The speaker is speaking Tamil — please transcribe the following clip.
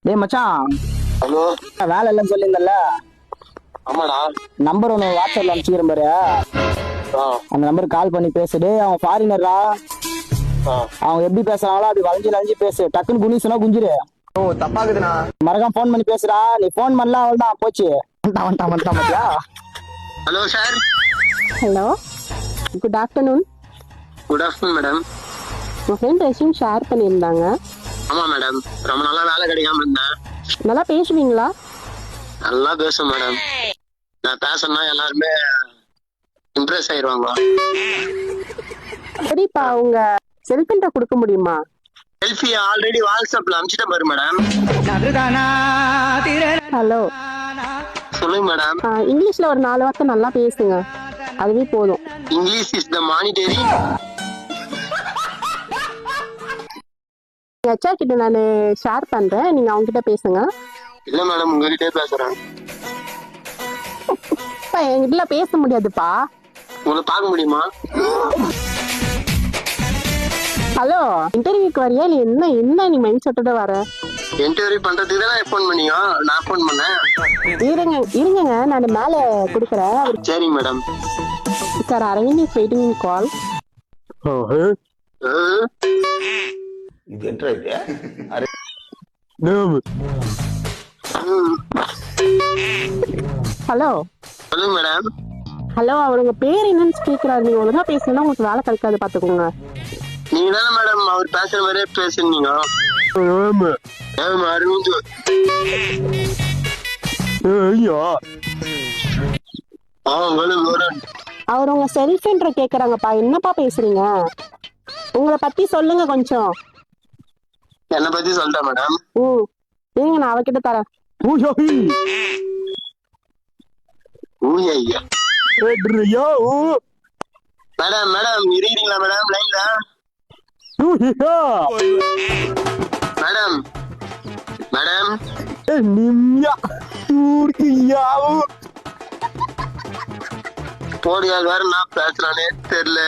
டேய் மச்சான், ஹலோ. வேலை இல்லைன்னு சொல்லியிருந்தல்ல, ஆமாடா. நம்பர் ஒன்று வாட்ஸ்அப்ல அனுப்பிச்சுக்கிறேன் பாரு. அந்த நம்பருக்கு கால் பண்ணி பேசுடு. அவன் ஃபாரினர்ரா. அவங்க எப்படி பேசுறாங்களோ அப்படி வளைஞ்சு வளைஞ்சு பேசு. டக்குன்னு குனி சொன்னா குஞ்சிரு. ஓ தப்பாக்குதுண்ணா. மறக்காம ஃபோன் பண்ணி பேசுடா. நீ ஃபோன் பண்ணல அவள் தான் போச்சு. வந்துட்டான் பாத்தியா? Hello sir. Hello, good afternoon. Good afternoon madam. உங்கள் ஃப்ரெண்ட் ரெஸ்யூம் ஷேர் பண்ணியிருந்தாங்க. ஆமா மேடம், ரொம்ப நாளா வேலை கிடைக்காம இருந்தேன். நல்லா பேசுவீங்களா? நல்லா பேசும் மேடம். நான் பேசணும்னா எல்லாருமே இம்ப்ரெஸ் ஆயிடுவாங்க. சரிப்பா, உங்க செல்ஃபின்ட்ட கொடுக்க முடியுமா? செல்ஃபி ஆல்ரெடி வாட்ஸ்அப்ல அனுப்பிச்சிட்டேன் பாரு மேடம். ஹலோ, சொல்லுங்க மேடம். இங்கிலீஷ்ல ஒரு 4 வார்த்தை நல்லா பேசுங்க, அதுவே போதும். English is the monetary. HR கிட்ட நான் ஷேர் பண்றேன், நீங்க அவங்க கிட்ட பேசுங்க. இல்ல மேடம், உங்ககிட்டே பேசுறேன். என்கிட்ட பேச முடியாதுப்பா. உங்களை பார்க்க முடியுமா? ஹலோ, இன்டர்வியூக்கு வரியா? நீ என்ன நீ மைண்ட் செட்டோட வர? இன்டர்வியூ பண்றதுக்கு தான் ஃபோன் பண்ணீங்க. நான் ஃபோன் பண்ணேன். இருங்க, நான் மேல கொடுக்குறேன். சரிங்க madam. Sir, Aravind is waiting in call. இது என்ன இது? ஹலோ. சொல்லுங்க மேடம். ஹலோ, அவர் உங்க பேர் என்னன்னு கேட்கிறாரு. நீங்க ஒழுங்கா பேசணும்னா உங்களுக்கு வேலை கிடைக்காது, பாத்துக்கோங்க. நீங்க தானே மேடம் அவர் பேசுற மாதிரியே பேசுனீங்க. அரவிந்த். அவர் உங்க செல்ஃப்ன்ற கேக்குறாங்கப்பா. என்னப்பா பேசுறீங்க? உங்களை பத்தி சொல்லுங்க கொஞ்சம். என்ன பத்தி சொல்லிட்டேன் மேடம். இருங்க, நான் அவகிட்ட தரேன். மேடம் மேடம் இருக்கீங்களா மேடம் லைன்ல? மேடம் மேடம் போடியா வேற நான் பேசுறானே தெரியல.